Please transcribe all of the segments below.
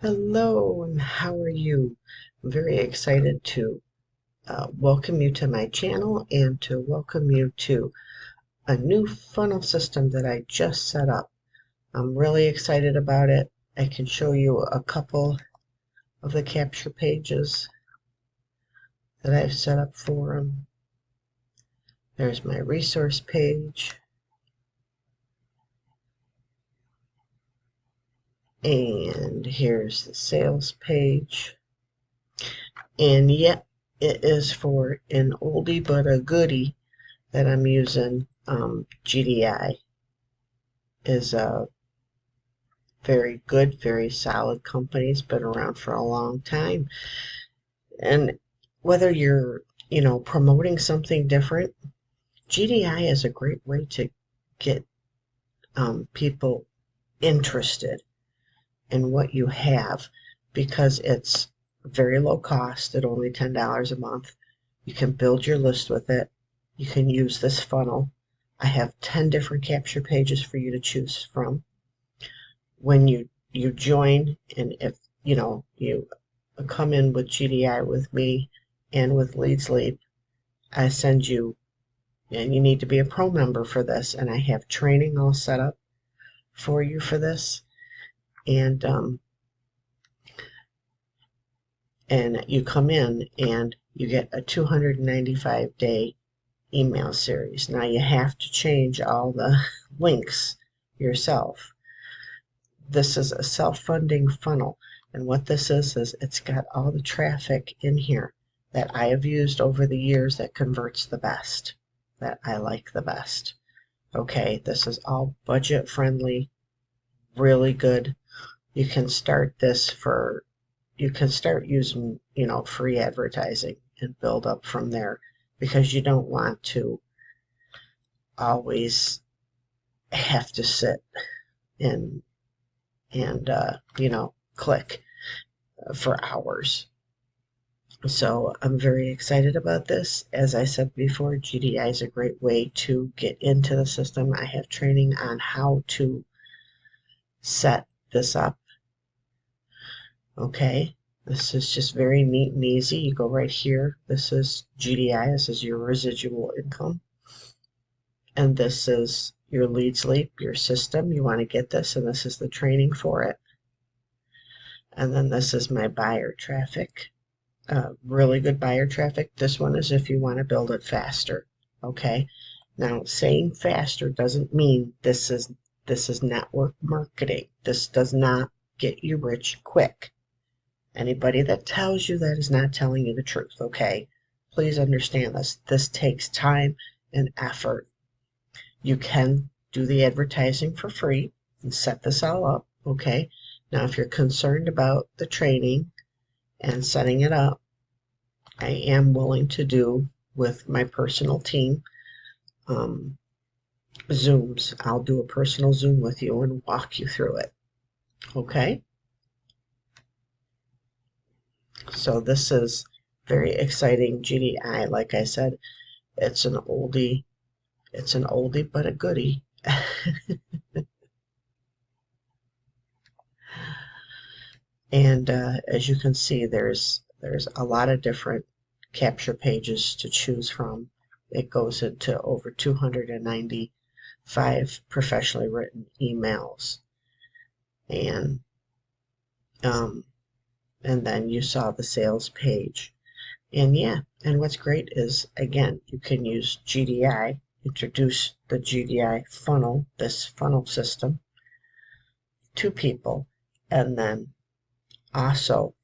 Hello, and how are you? I'm very excited to welcome you to my channel and to welcome you to a new funnel system that I just set up. I'm really excited about it. I can show you a couple of the capture pages that I've set up for them. There's my resource page, and here's the sales page. And yet, it is for an oldie but a goodie that I'm using. GDI is a very good, very solid company. It's been around for a long time. And whether you're, promoting something different, GDI is a great way to get people interested in what you have because it's very low cost at only $10 a month. You can build your list with it. You can use this funnel. I have 10 different capture pages for you to choose from. When you join, and if you come in with GDI with me and with Leads Leap, I send you, and you need to be a pro member for this, and I have training all set up for you for this, and you come in and you get a 295-day email series. Now you have to change all the links yourself. This is a self-funding funnel, and what this is it's got all the traffic in here that I have used over the years that converts the best, that I like the best. Okay, this is all budget friendly, really good. You can start using, free advertising and build up from there, because you don't want to always have to sit and click for hours. So I'm very excited about this. As I said before, GDI is a great way to get into the system. I have training on how to set this up. Okay, this is just very neat and easy. You go right here. This is GDI. This is your residual income. And this is your Leads Leap, your system. You want to get this, and this is the training for it. And then this is my buyer traffic. Really good buyer traffic. This one is if you want to build it faster. Okay. Now, saying faster doesn't mean this is network marketing. This does not get you rich quick. Anybody that tells you that is not telling you the truth. Okay. Please understand this. This takes time and effort. You can do the advertising for free and set this all up. Okay. Now, if you're concerned about the training and setting it up, I am willing to do with my personal team Zooms. I'll do a personal Zoom with you and walk you through it. Okay? So this is very exciting. GDI, like I said, it's an oldie but a goodie. And as you can see, there's a lot of different capture pages to choose from. It goes into over 295 professionally written emails, and then you saw the sales page. And yeah, and what's great is, again, you can use GDI, introduce the GDI funnel, this funnel system, to people, and then also,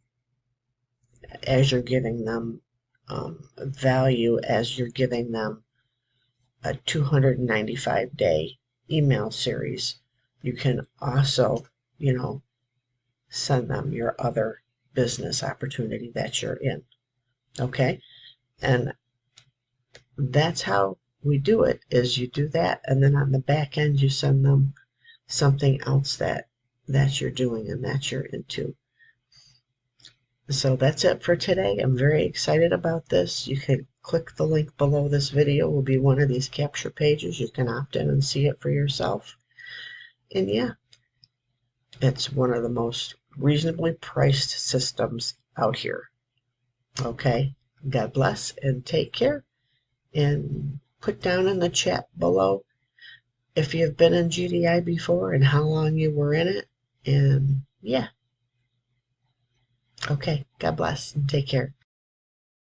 as you're giving them value, as you're giving them a 295-day email series, you can also, send them your other business opportunity that you're in. Okay? And that's how we do it, is you do that, and then on the back end you send them something else that you're doing and that you're into. So that's it for today. I'm very excited about this. You can click the link below this video. It will be one of these capture pages. You can opt in and see it for yourself. And yeah, it's one of the most reasonably priced systems out here. Okay, God bless and take care. And put down in the chat below if you've been in GDI before and how long you were in it. And yeah, okay, God bless and take care.